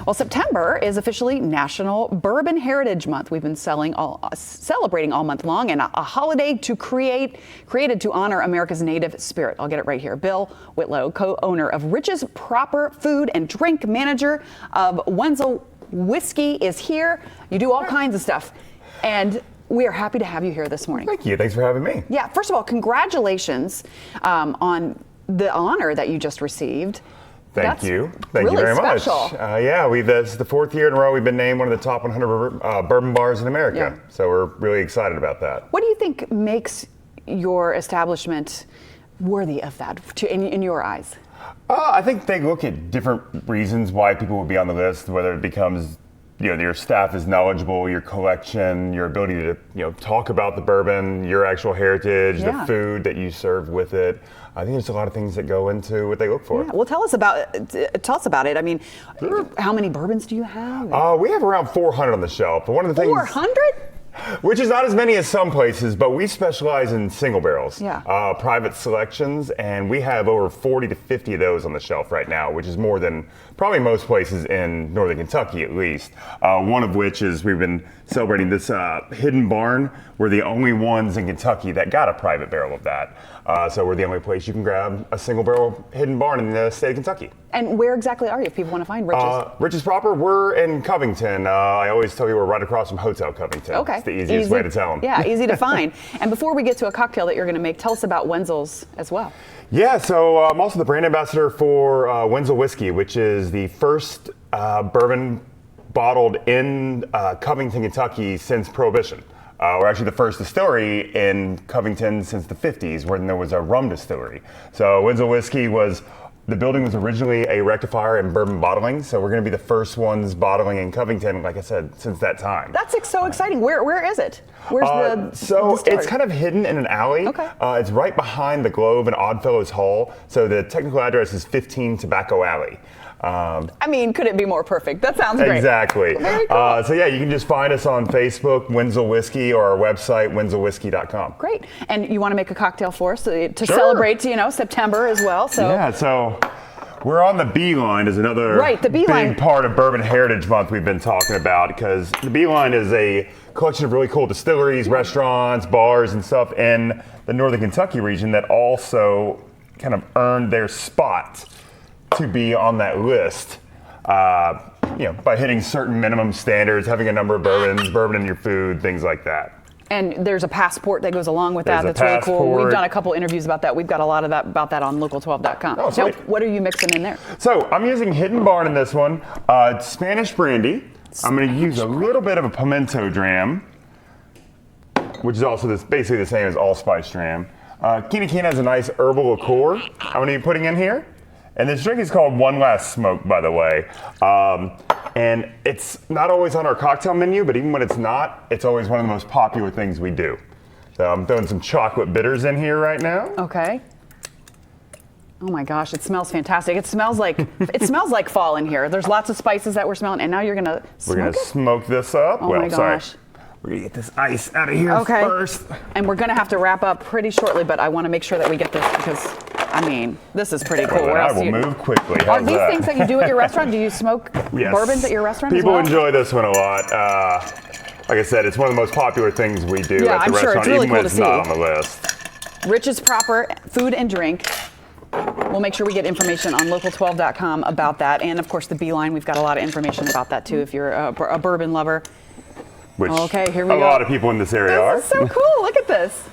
Well, September is officially National Bourbon Heritage Month. We've been celebrating all month long, and a holiday created to honor America's native spirit. I'll get it right here. Bill Whitlow, co-owner of Rich's Proper Food and Drink, manager of Wenzel Whiskey, is here. You do all kinds of stuff, and we are happy to have you here this morning. Thank you. Thanks for having me. Yeah. First of all, congratulations on the honor that you just received. Thank you. Thank you very special. much. Yeah, this is the fourth year in a row we've been named one of the top 100 bourbon bars in America. Yeah. So we're really excited about that. What do you think makes your establishment worthy of that in your eyes? I think they look at different reasons why people would be on the list, whether it becomes your staff is knowledgeable, your collection, your ability to talk about the bourbon, your actual heritage, the food that you serve with it. I think there's a lot of things that go into what they look for. Yeah. Well, tell us about it. I mean, sure. How many bourbons do you have? We have around 400 on the shelf. But one of the 400? Which is not as many as some places, but we specialize in single barrels, private selections, and we have over 40 to 50 of those on the shelf right now, which is more than probably most places in northern Kentucky at least. One of which is we've been celebrating this Hidden Barn. We're the only ones in Kentucky that got a private barrel of that. So we're the only place you can grab a single barrel Hidden Barn in the state of Kentucky. And where exactly are you if people want to find Rich's? Rich's proper, we're in Covington. I always tell you we're right across from Hotel Covington. Okay. It's the easiest way to tell them. Yeah, easy to find. And before we get to a cocktail that you're going to make, tell us about Wenzel's as well. Yeah, so I'm also the brand ambassador for Wenzel Whiskey, which is the first bourbon bottled in Covington, Kentucky since Prohibition. We're actually the first distillery in Covington since the 50s when there was a rum distillery. So Wenzel Whiskey the building was originally a rectifier in bourbon bottling, so we're going to be the first ones bottling in Covington, like I said, since that time. That's so exciting. Where is it? Where's the distillery? It's kind of hidden in an alley. Okay. It's right behind the Globe and Oddfellows Hall, so the technical address is 15 Tobacco Alley. I mean, could it be more perfect? That sounds great. Exactly. Very cool. So yeah, you can just find us on Facebook, Wenzel Whiskey, or our website, wenzelwhiskey.com. Great. And you want to make a cocktail for us to celebrate, September as well. So yeah. So we're on the BLine is another big part of Bourbon Heritage Month we've been talking about, because the BLine is a collection of really cool distilleries, restaurants, bars, and stuff in the northern Kentucky region that also kind of earned their spot to be on that list, by hitting certain minimum standards, having a number of bourbon in your food, things like that. And there's a passport that goes along with that. That's really cool. We've done a couple interviews about that. We've got a lot of about that on local12.com. Oh, so what are you mixing in there? So I'm using Hidden Barn in this one. Spanish brandy. I'm going to use a little bit of a pimento dram, which is also basically the same as allspice dram. Quina Quina has a nice herbal liqueur I'm going to be putting in here. And this drink is called One Last Smoke, by the way. And it's not always on our cocktail menu, but even when it's not, it's always one of the most popular things we do. So I'm throwing some chocolate bitters in here right now. Okay. Oh my gosh, it smells fantastic. It smells like fall in here. There's lots of spices that we're smelling, and now you're gonna smoke it? We're gonna smoke this up. Oh my gosh. Sorry. We're gonna get this ice out of here first. And we're gonna have to wrap up pretty shortly, but I want to make sure that we get this because, I mean, this is pretty cool. Well, I will move quickly. Are these things that you do at your restaurant? Do you smoke bourbons at your restaurant People as well? enjoy this one a lot. Like I said, it's one of the most popular things we do at the restaurant, sure. It's really even cool when it's not on the list. Rich's Proper Food and Drink. We'll make sure we get information on local12.com about that. And of course, the BLine, we've got a lot of information about that too if you're a bourbon lover. Which here we a lot of people in this area are. This is so cool. Look at this.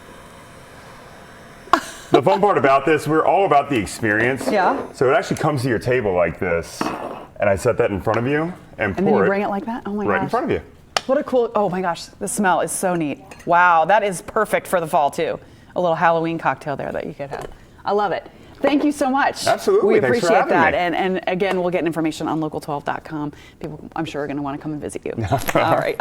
The fun part about this, we're all about the experience. Yeah. So it actually comes to your table like this, and I set that in front of you and pour it. And then you bring it like that? Oh my gosh. Right in front of you. What a cool, oh my gosh, the smell is so neat. Wow, that is perfect for the fall too. A little Halloween cocktail there that you could have. I love it. Thank you so much. Absolutely. We appreciate Thanks for having that. me. And again, we'll get information on local12.com. People, I'm sure, are going to want to come and visit you. All right.